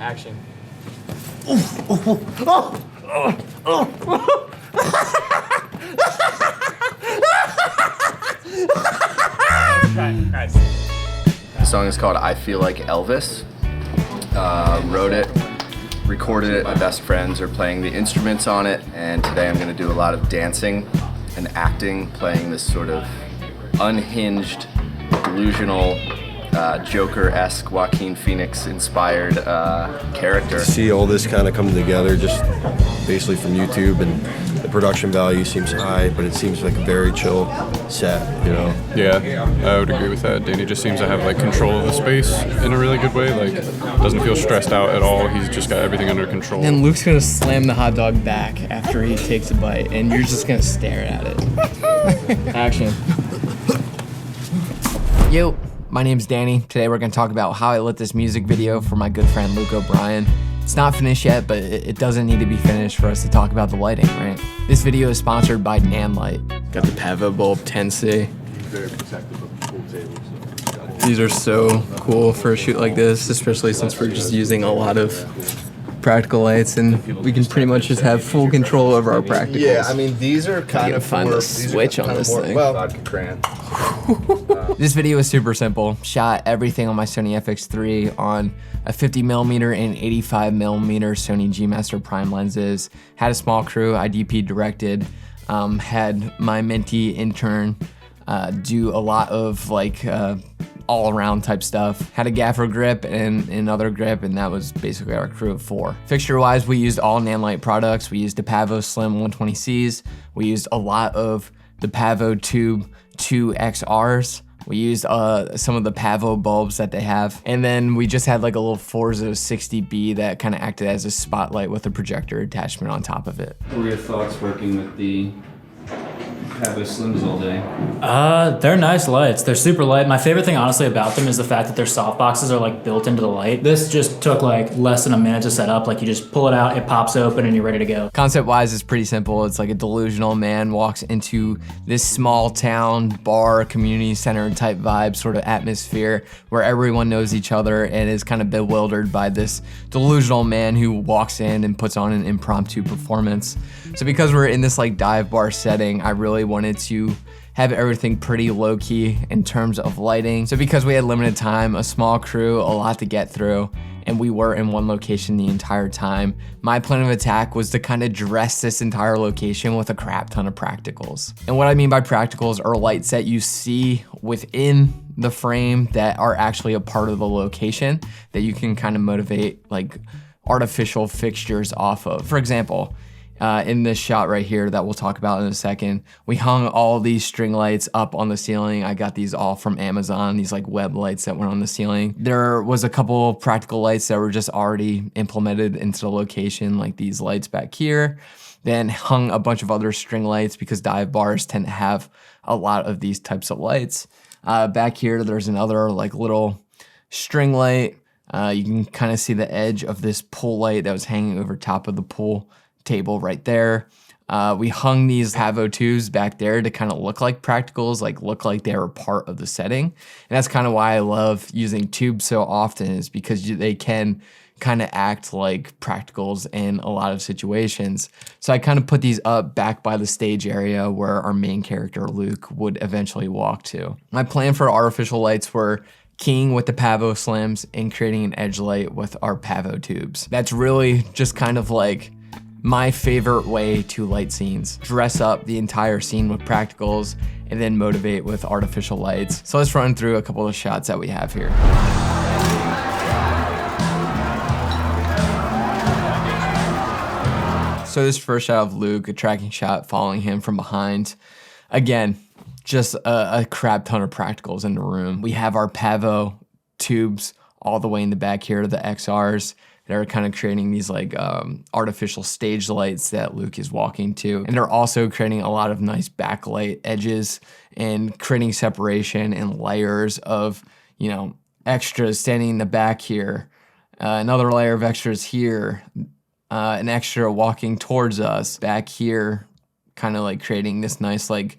Action. The song is called I Feel Like Elvis. Wrote it, recorded it. My best friends are playing the instruments on it, and today I'm going to do a lot of dancing and acting, playing this sort of unhinged, delusional, Joker-esque, Joaquin Phoenix-inspired character. To see all this kind of come together just basically from YouTube, and the production value seems high, but it seems like a very chill set, you know? Yeah, I would agree with that. Danny just seems to have like control of the space in a really good way. Like, doesn't feel stressed out at all. He's just got everything under control. And Luke's gonna slam the hot dog back after he takes a bite, and you're just gonna stare at it. Action. Yo, my name's Danny. Today we're gonna talk about how I lit this music video for my good friend Luke O'Brien. It's not finished yet, but it doesn't need to be finished for us to talk about the lighting, right? This video is sponsored by Nanlite. Got the Pavo Bulb 10C. Very protective of the pool table. These are so cool for a shoot like this, especially since we're just using a lot of practical lights, and we can pretty much just have full control over our practicals. Yeah, I mean, these are kind of find the switch on this thing. Well, vodka crayon. This video is super simple. Shot everything on my Sony FX3 on a 50mm and 85mm Sony G Master Prime lenses. Had a small crew, I DP directed. Had my mentee intern do a lot of like all around type stuff. Had a gaffer grip and another grip, and that was basically our crew of 4. Fixture wise, we used all Nanlite products. We used the Pavo Slim 120Cs. We used a lot of the Pavo Tube 2XRs. We used some of the Pavo bulbs that they have. And then we just had like a little Forza 60B that kind of acted as a spotlight with a projector attachment on top of it. What were your thoughts working with the Pavo Slims all day? They're nice lights. They're super light. My favorite thing, honestly, about them is the fact that their soft boxes are like built into the light. This just took like less than a minute to set up. Like you just pull it out, it pops open, and you're ready to go. Concept-wise, it's pretty simple. It's like a delusional man walks into this small town bar, community center type vibe, sort of atmosphere where everyone knows each other and is kind of bewildered by this delusional man who walks in and puts on an impromptu performance. So because we're in this like dive bar setting, I really wanted to have everything pretty low-key in terms of lighting. So because we had limited time, a small crew, a lot to get through, and we were in one location the entire time, my plan of attack was to kind of dress this entire location with a crap ton of practicals. And what I mean by practicals are lights that you see within the frame that are actually a part of the location that you can kind of motivate like artificial fixtures off of. For example, in this shot right here that we'll talk about in a second, we hung all these string lights up on the ceiling. I got these all from Amazon, these like web lights that went on the ceiling. There was a couple practical lights that were just already implemented into the location, like these lights back here. Then hung a bunch of other string lights because dive bars tend to have a lot of these types of lights. Back here, there's another like little string light. You can kind of see the edge of this pool light that was hanging over top of the pool table right there. We hung these Pavo tubes back there to kind of look like practicals, like look like they were part of the setting. And that's kind of why I love using tubes so often, is because they can kind of act like practicals in a lot of situations. So I kind of put these up back by the stage area where our main character, Luke, would eventually walk to. My plan for artificial lights were keying with the Pavo Slims and creating an edge light with our Pavo tubes. That's really just kind of like my favorite way to light scenes. Dress up the entire scene with practicals and then motivate with artificial lights. So let's run through a couple of shots that we have here. So this first shot of Luke, a tracking shot following him from behind. Again, just a crap ton of practicals in the room. We have our Pavo tubes all the way in the back here, the XRs. that are kind of creating these like artificial stage lights that Luke is walking to. And they're also creating a lot of nice backlight edges and creating separation and layers of, you know, extras standing in the back here, another layer of extras here, an extra walking towards us back here, kind of like creating this nice like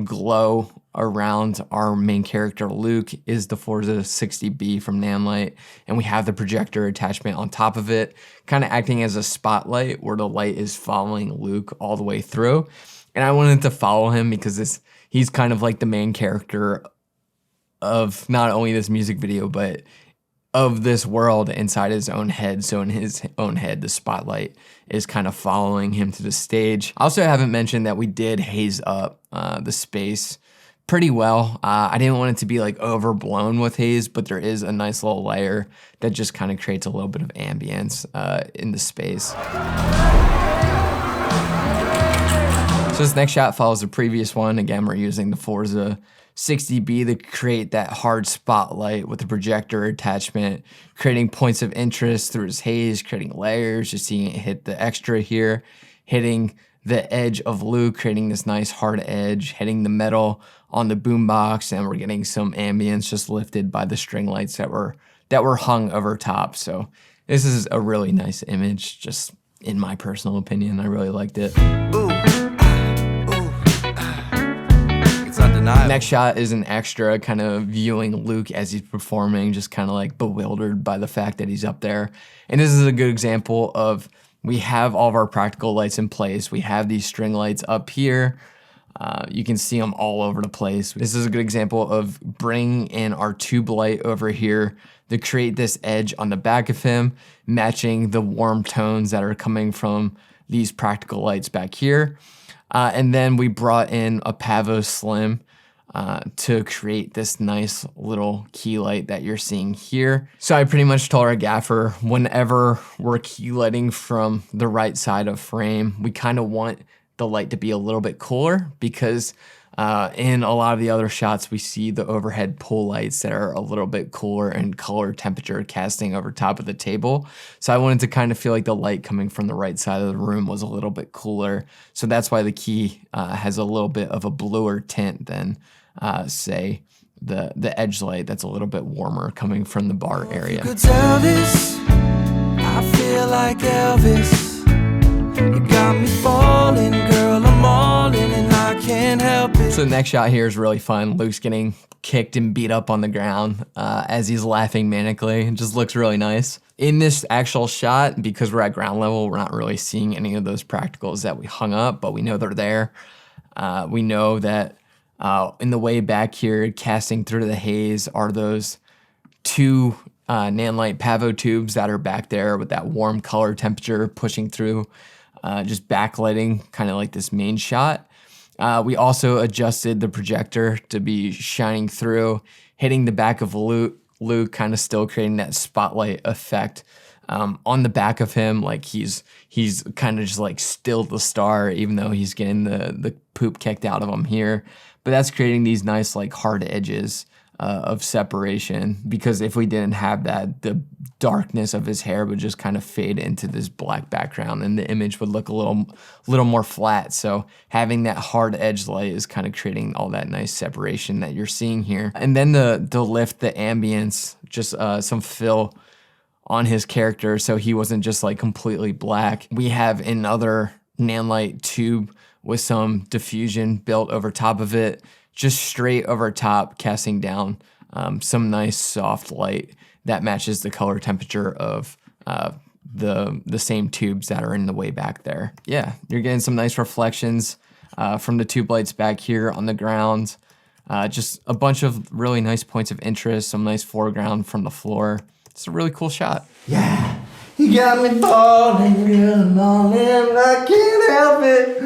glow around our main character Luke is the Forza 60B from Nanlite, and we have the projector attachment on top of it, kind of acting as a spotlight where the light is following Luke all the way through. And I wanted to follow him because he's kind of like the main character of not only this music video, but of this world inside his own head. So in his own head, the spotlight is kind of following him to the stage. I also haven't mentioned that we did haze up the space pretty well. I didn't want it to be like overblown with haze, but there is a nice little layer that just kind of creates a little bit of ambience in the space. So this next shot follows the previous one. Again, we're using the Forza 60B to create that hard spotlight with the projector attachment, creating points of interest through his haze, creating layers, just seeing it hit the extra here, hitting the edge of Luke, creating this nice hard edge, hitting the metal on the boombox, and we're getting some ambience just lifted by the string lights that were hung over top. So this is a really nice image, just in my personal opinion. I really liked it. Next shot is an extra kind of viewing Luke as he's performing, just kind of like bewildered by the fact that he's up there. And this is a good example of, we have all of our practical lights in place. We have these string lights up here. You can see them all over the place. This is a good example of bringing in our tube light over here to create this edge on the back of him, matching the warm tones that are coming from these practical lights back here. And then we brought in a Pavo Slim to create this nice little key light that you're seeing here. So I pretty much told our gaffer, whenever we're key lighting from the right side of frame, we kind of want the light to be a little bit cooler, because in a lot of the other shots, we see the overhead pull lights that are a little bit cooler in color temperature casting over top of the table. So I wanted to kind of feel like the light coming from the right side of the room was a little bit cooler. So that's why the key has a little bit of a bluer tint than say the edge light that's a little bit warmer coming from the bar area. You could tell this, I feel like Elvis. You got me falling, girl, I'm all in and I can't help it. So the next shot here is really fun. Luke's getting kicked and beat up on the ground as he's laughing manically. It just looks really nice. In this actual shot, because we're at ground level, we're not really seeing any of those practicals that we hung up, but we know they're there. We know that in the way back here, casting through the haze, are those two Nanlite Pavo tubes that are back there with that warm color temperature pushing through, just backlighting kind of like this main shot. We also adjusted the projector to be shining through, hitting the back of Luke, kind of still creating that spotlight effect on the back of him, like he's kind of just like still the star, even though he's getting the poop kicked out of him here. But that's creating these nice like hard edges of separation, because if we didn't have that, the darkness of his hair would just kind of fade into this black background and the image would look a little more flat. So having that hard edge light is kind of creating all that nice separation that you're seeing here. And then to lift the ambience, just some fill on his character so he wasn't just like completely black. We have another Nanlite tube with some diffusion built over top of it, just straight over top, casting down some nice soft light that matches the color temperature of the same tubes that are in the way back there. Yeah, you're getting some nice reflections from the tube lights back here on the ground. Just a bunch of really nice points of interest, some nice foreground from the floor. It's a really cool shot. Yeah, you got me falling, real morning, I can't help it.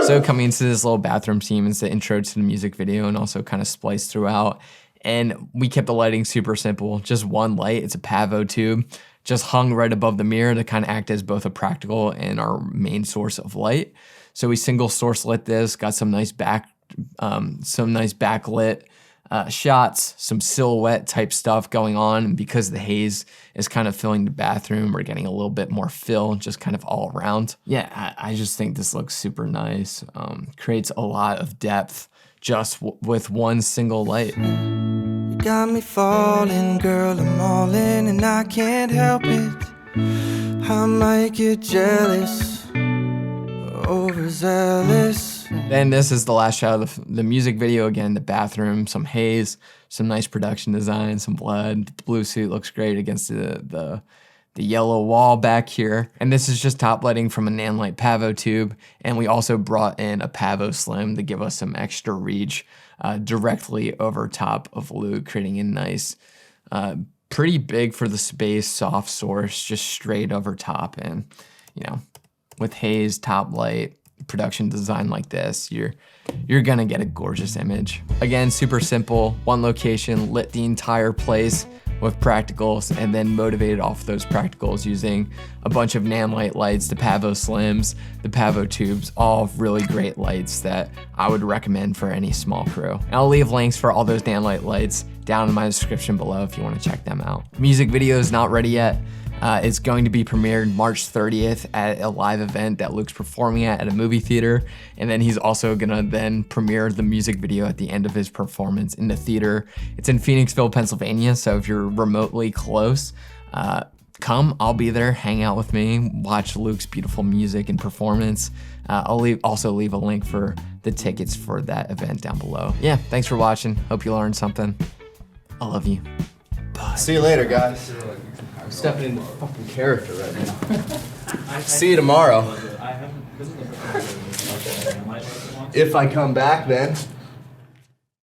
So coming into this little bathroom scene is the intro to the music video and also kind of spliced throughout. And we kept the lighting super simple, just one light. It's a Pavo tube, just hung right above the mirror to kind of act as both a practical and our main source of light. So we single source lit this, got some nice backlit shots, some silhouette type stuff going on. And because the haze is kind of filling the bathroom, we're getting a little bit more fill just kind of all around. Yeah, I just think this looks super nice. Creates a lot of depth just with one single light. You got me falling, girl, I'm all in and I can't help it. I might get jealous, overzealous. Then this is the last shot of the music video. Again, the bathroom, some haze, some nice production design, some blood. The blue suit looks great against the yellow wall back here. And this is just top lighting from a Nanlite Pavo tube. And we also brought in a Pavo Slim to give us some extra reach directly over top of Luke, creating a nice, pretty big for the space, soft source, just straight over top. And, you know, with haze, top light, production design like this, you're gonna get a gorgeous image. Again, super simple, one location, lit the entire place with practicals, and then motivated off those practicals using a bunch of Nanlite lights, the Pavo Slims, the Pavo tubes, all really great lights that I would recommend for any small crew. And I'll leave links for all those Nanlite lights down in my description below if you wanna check them out. Music video is not ready yet. It's going to be premiered March 30th at a live event that Luke's performing at a movie theater. And then he's also gonna then premiere the music video at the end of his performance in the theater. It's in Phoenixville, Pennsylvania. So if you're remotely close, come, I'll be there, hang out with me, watch Luke's beautiful music and performance. I'll also leave a link for the tickets for that event down below. Yeah, thanks for watching. Hope you learned something. I love you. Bye. See you later, guys. I'm stepping into fucking character right now. See you tomorrow. If I come back then.